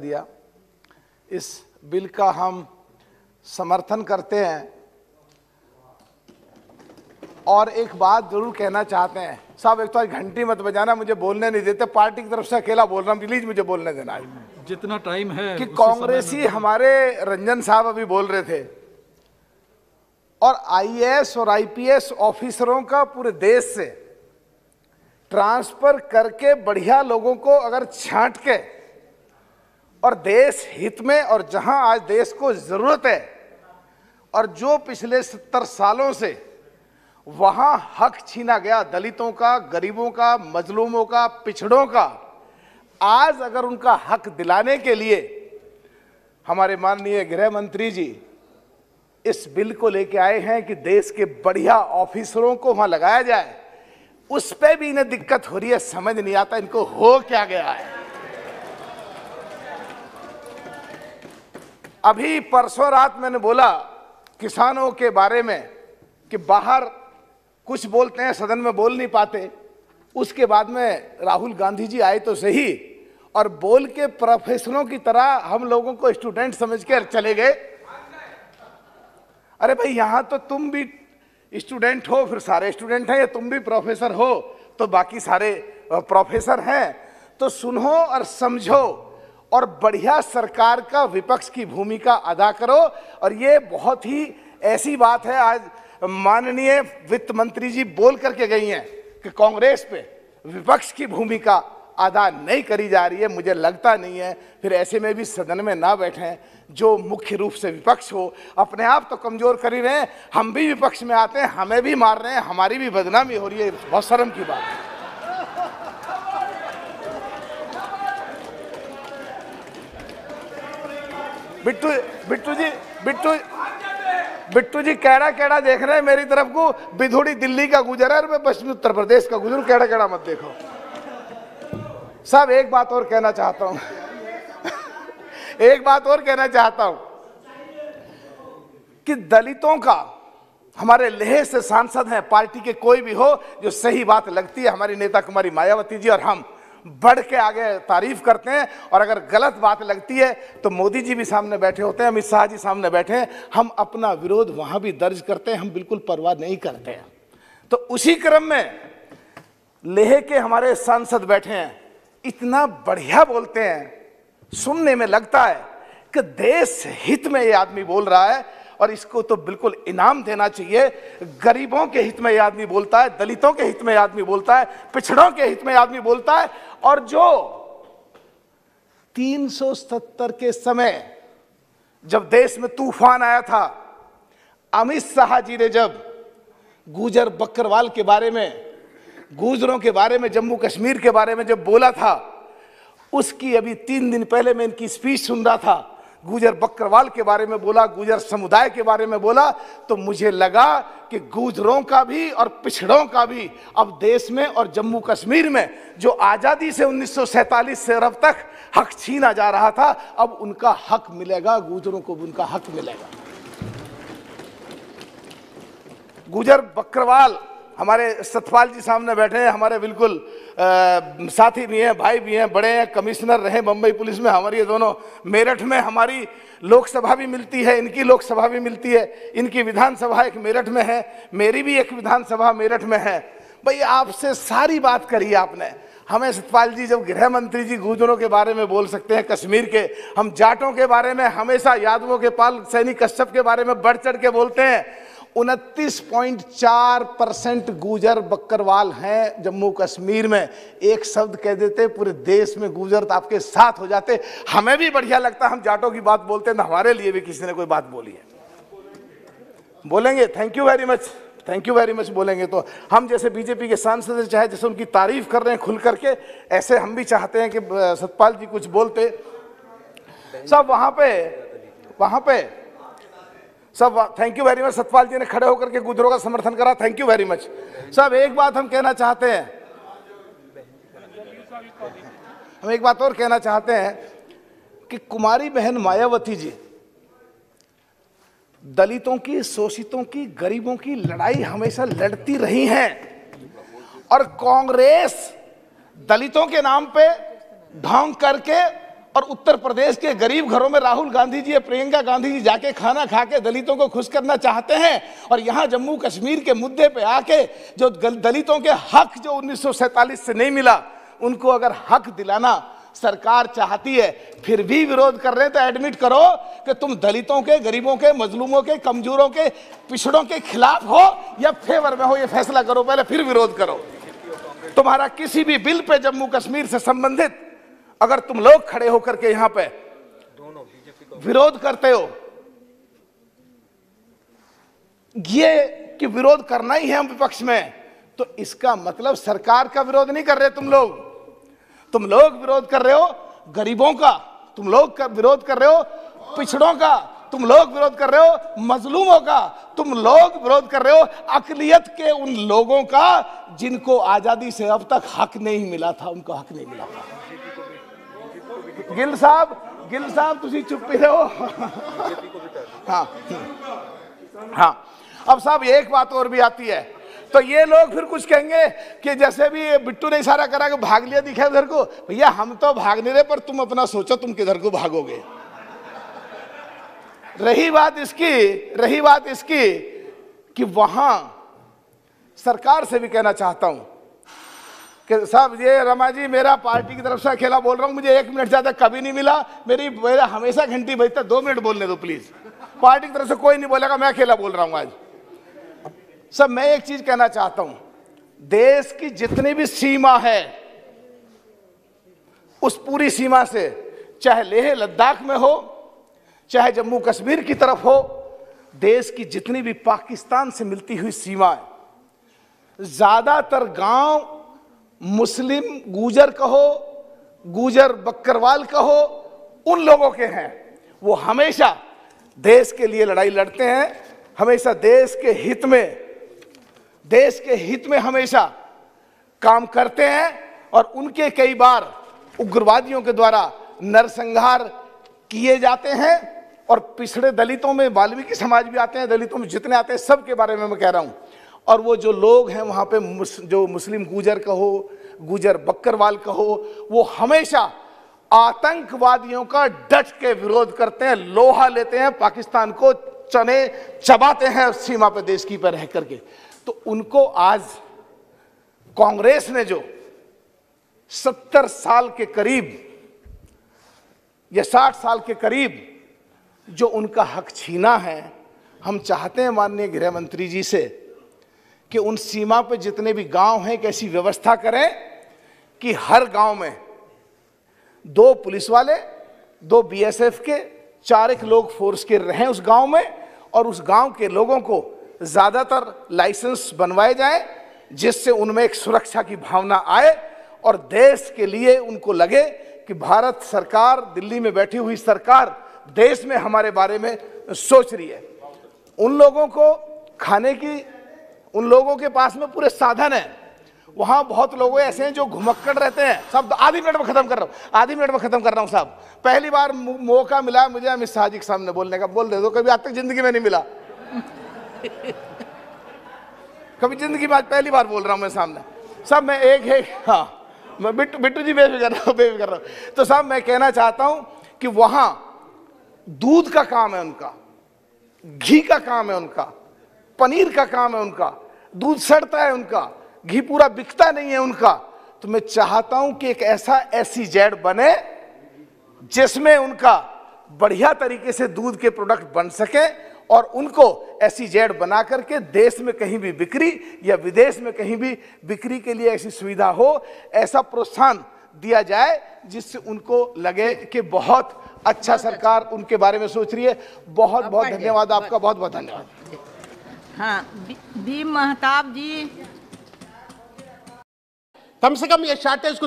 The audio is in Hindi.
दिया। इस बिल का हम समर्थन करते हैं और एक बात जरूर कहना चाहते हैं। साहब एक तो घंटी मत बजाना, मुझे बोलने नहीं देते। पार्टी की तरफ से अकेला बोल रहा हूँ, प्लीज मुझे बोलने देना। जितना टाइम है कि कांग्रेसी हमारे रंजन साहब अभी बोल रहे थे, और आईएएस और आईपीएस ऑफिसरों का पूरे देश से ट्रांसफर करके बढ़िया लोगों को अगर छांट के और देश हित में, और जहां आज देश को जरूरत है और जो पिछले 70 सालों से वहां हक छीना गया दलितों का, गरीबों का, मजलूमों का, पिछड़ों का, आज अगर उनका हक दिलाने के लिए हमारे माननीय गृह मंत्री जी इस बिल को लेके आए हैं कि देश के बढ़िया ऑफिसरों को वहां लगाया जाए, उस पे भी इन्हें दिक्कत हो रही है। समझ नहीं आता इनको हो क्या गया है। अभी परसों रात मैंने बोला किसानों के बारे में कि बाहर कुछ बोलते हैं, सदन में बोल नहीं पाते। उसके बाद में राहुल गांधी जी आए तो सही, और बोल के प्रोफेसरों की तरह हम लोगों को स्टूडेंट समझ के चले गए। अरे भाई, यहां तो तुम भी स्टूडेंट हो, फिर सारे स्टूडेंट हैं, या तुम भी प्रोफेसर हो तो बाकी सारे प्रोफेसर हैं। तो सुनो और समझो और बढ़िया सरकार का विपक्ष की भूमिका अदा करो। और ये बहुत ही ऐसी बात है, आज माननीय वित्त मंत्री जी बोल करके गई हैं कि कांग्रेस पे विपक्ष की भूमिका अदा नहीं करी जा रही है। मुझे लगता नहीं है फिर ऐसे में भी सदन में ना बैठें जो मुख्य रूप से विपक्ष हो। अपने आप तो कमजोर कर ही रहे हैं, हम भी विपक्ष में आते हैं, हमें भी मार रहे हैं, हमारी भी बदनामी हो रही है। बहुत शर्म की बात है। बिट्टू जी कैड़ा कैड़ा देख रहे हैं मेरी तरफ को। बिधुड़ी दिल्ली का गुजर है और मैं पश्चिमी उत्तर प्रदेश का गुजर। कैड़ा कैड़ा मत देखो साहब। एक बात और कहना चाहता हूं एक बात और कहना चाहता हूं कि दलितों का हमारे लेह से सांसद हैं, पार्टी के कोई भी हो, जो सही बात लगती है हमारी नेता कुमारी मायावती जी और हम बढ़ के आगे तारीफ करते हैं, और अगर गलत बात लगती है तो मोदी जी भी सामने बैठे होते हैं, अमित शाह जी सामने बैठे हैं, हम अपना विरोध वहां भी दर्ज करते हैं, हम बिल्कुल परवाह नहीं करते हैं। तो उसी क्रम में लेह के हमारे सांसद बैठे हैं, इतना बढ़िया बोलते हैं, सुनने में लगता है कि देश हित में ये आदमी बोल रहा है, और इसको तो बिल्कुल इनाम देना चाहिए। गरीबों के हित में ये आदमी बोलता है, दलितों के हित में ये आदमी बोलता है, पिछड़ों के हित में आदमी बोलता है। और जो 370 के समय जब देश में तूफान आया था, अमित शाह जी ने जब गुजर बकरवाल के बारे में, गुजरों के बारे में, जम्मू कश्मीर के बारे में जब बोला था, उसकी अभी 3 दिन पहले मैं इनकी स्पीच सुन रहा था, गुजर बकरवाल के बारे में बोला, गुजर समुदाय के बारे में बोला, तो मुझे लगा कि गुजरों का भी और पिछड़ों का भी अब देश में और जम्मू कश्मीर में जो आज़ादी से 1947 से अब तक हक छीना जा रहा था, अब उनका हक मिलेगा, गुजरों को उनका हक मिलेगा। गुजर बकरवाल हमारे सतपाल जी सामने बैठे हैं, हमारे बिल्कुल साथी भी हैं, भाई भी हैं, बड़े हैं, कमिश्नर रहे बम्बई पुलिस में। हमारी ये दोनों मेरठ में हमारी लोकसभा भी मिलती है, इनकी लोकसभा भी मिलती है, इनकी विधानसभा एक मेरठ में है, मेरी भी एक विधानसभा मेरठ में है। भाई आपसे सारी बात करी आपने। हमें सतपाल जी जब गृह मंत्री जी गुजरों के बारे में बोल सकते हैं, कश्मीर के, हम जाटों के बारे में हमेशा, यादवों के पाल सैनी कश्यप के बारे में बढ़ चढ़ के बोलते हैं। 29.4% गुजर बकरवाल हैं जम्मू कश्मीर में। एक शब्द कह देते पूरे देश में गुजर तो आपके साथ हो जाते। हमें भी बढ़िया लगता, हम जाटों की बात बोलते हैं तो हमारे लिए भी किसी ने कोई बात बोली है, बोलेंगे thank you very much, thank you very much बोलेंगे। तो हम जैसे बीजेपी के सांसद चाहे जैसे उनकी तारीफ कर रहे हैं खुल करके, ऐसे हम भी चाहते हैं कि सतपाल जी कुछ बोलते। सब वहां पे सब thank you very much. Satpal ji ने खड़े होकर के गुजरों का समर्थन करा, थैंक यू वेरी मच। सब एक बात हम कहना चाहते हैं, हम एक बात और कहना चाहते हैं कि कुमारी बहन मायावती जी दलितों की, शोषितों की, गरीबों की लड़ाई हमेशा लड़ती रही हैं, और कांग्रेस दलितों के नाम पे ढोंग करके और उत्तर प्रदेश के गरीब घरों में राहुल गांधी जी, प्रियंका गांधी जी जाके खाना खा के दलितों को खुश करना चाहते हैं, और यहाँ जम्मू कश्मीर के मुद्दे पे आके जो दलितों के हक जो 1947 से नहीं मिला, उनको अगर हक दिलाना सरकार चाहती है, फिर भी विरोध कर रहे हैं, तो एडमिट करो कि तुम दलितों के, गरीबों के, मजलूमों के, कमजोरों के, पिछड़ों के खिलाफ हो या फेवर में हो, ये फैसला करो पहले, फिर विरोध करो। तुम्हारा किसी भी बिल पे जम्मू कश्मीर से संबंधित अगर तुम लोग खड़े होकर के यहां पे विरोध करते हो, ये कि विरोध करना ही है हम विपक्ष में, तो इसका मतलब सरकार का विरोध नहीं कर रहे तुम लोग विरोध कर रहे हो गरीबों का, तुम लोग विरोध कर रहे हो पिछड़ों का, तुम लोग विरोध कर रहे हो मजलूमों का, तुम लोग विरोध कर रहे हो अकलियत के उन लोगों का जिनको आजादी से अब तक हक नहीं मिला था, उनको हक नहीं मिला था। गिल साहब तुसी चुप ही रहो। हाँ, अब साहब एक बात और भी आती है, तो ये लोग फिर कुछ कहेंगे कि जैसे भी बिट्टू ने इशारा करा कि भाग लिया दिखा उधर को, भैया हम तो भाग नहीं रहे, पर तुम अपना सोचो तुम किधर को भागोगे। रही बात इसकी कि वहां सरकार से भी कहना चाहता हूं कि साहब ये रमा जी, मेरा पार्टी की तरफ से अकेला बोल रहा हूं, मुझे 1 मिनट ज्यादा कभी नहीं मिला, मेरा हमेशा घंटी बजता, 2 मिनट बोलने दो प्लीज। पार्टी की तरफ से कोई नहीं बोलेगा, मैं अकेला बोल रहा हूं आज। सब मैं एक चीज कहना चाहता हूं, देश की जितनी भी सीमा है, उस पूरी सीमा से, चाहे लेह लद्दाख में हो, चाहे जम्मू कश्मीर की तरफ हो, देश की जितनी भी पाकिस्तान से मिलती हुई सीमाएं, ज्यादातर गांव मुस्लिम गुजर कहो, गुजर बक्करवाल कहो, उन लोगों के हैं। वो हमेशा देश के लिए लड़ाई लड़ते हैं, हमेशा देश के हित में हमेशा काम करते हैं, और उनके कई बार उग्रवादियों के द्वारा नरसंहार किए जाते हैं। और पिछड़े दलितों में वाल्मीकि समाज भी आते हैं, दलितों में जितने आते हैं सब के बारे में मैं कह रहा हूं। और वो जो लोग हैं वहां पे जो मुस्लिम गुजर कहो, गुजर बक्करवाल कहो, वो हमेशा आतंकवादियों का डट के विरोध करते हैं, लोहा लेते हैं, पाकिस्तान को चने चबाते हैं सीमा पे देश की पर रह करके। तो उनको आज कांग्रेस ने जो 70 साल के करीब या 60 साल के करीब जो उनका हक छीना है, हम चाहते हैं माननीय गृह मंत्री जी से कि उन सीमा पे जितने भी गांव हैं, एक ऐसी व्यवस्था करें कि हर गांव में 2 पुलिस वाले, 2 बीएसएफ के, 4 लोग फोर्स के रहें उस गांव में, और उस गांव के लोगों को ज़्यादातर लाइसेंस बनवाए जाए, जिससे उनमें एक सुरक्षा की भावना आए और देश के लिए उनको लगे कि भारत सरकार, दिल्ली में बैठी हुई सरकार देश में हमारे बारे में सोच रही है। उन लोगों को खाने की, उन लोगों के पास में पूरे साधन है। वहां बहुत लोग ऐसे हैं जो घुमक्कड़ रहते हैं। सब आधी मिनट में खत्म कर रहा हूं साहब। पहली बार मौका मिला मुझे अमित शाह जी के सामने बोलने का, बोल दे दो, कभी आज तक जिंदगी में नहीं मिला। कभी जिंदगी में आज पहली बार बोल रहा हूं मैं सामने। सब मैं हाँ, मैं बिट्टू जी बेफिक्र रहा हूं। तो साहब मैं कहना चाहता हूं कि वहां दूध का काम है उनका, घी का काम है उनका, पनीर का काम है उनका, दूध सड़ता है उनका, घी पूरा बिकता नहीं है उनका। तो मैं चाहता हूं कि एक ऐसा SEZ बने जिसमें उनका बढ़िया तरीके से दूध के प्रोडक्ट बन सके, और उनको SEZ बना करके देश में कहीं भी बिक्री या विदेश में कहीं भी बिक्री के लिए ऐसी सुविधा हो, ऐसा प्रोत्साहन दिया जाए जिससे उनको लगे कि बहुत अच्छा सरकार उनके बारे में सोच रही है। बहुत बहुत धन्यवाद आपका, बहुत बहुत धन्यवाद। हाँ, बी महताब जी, कम से कम ये शार्टेज को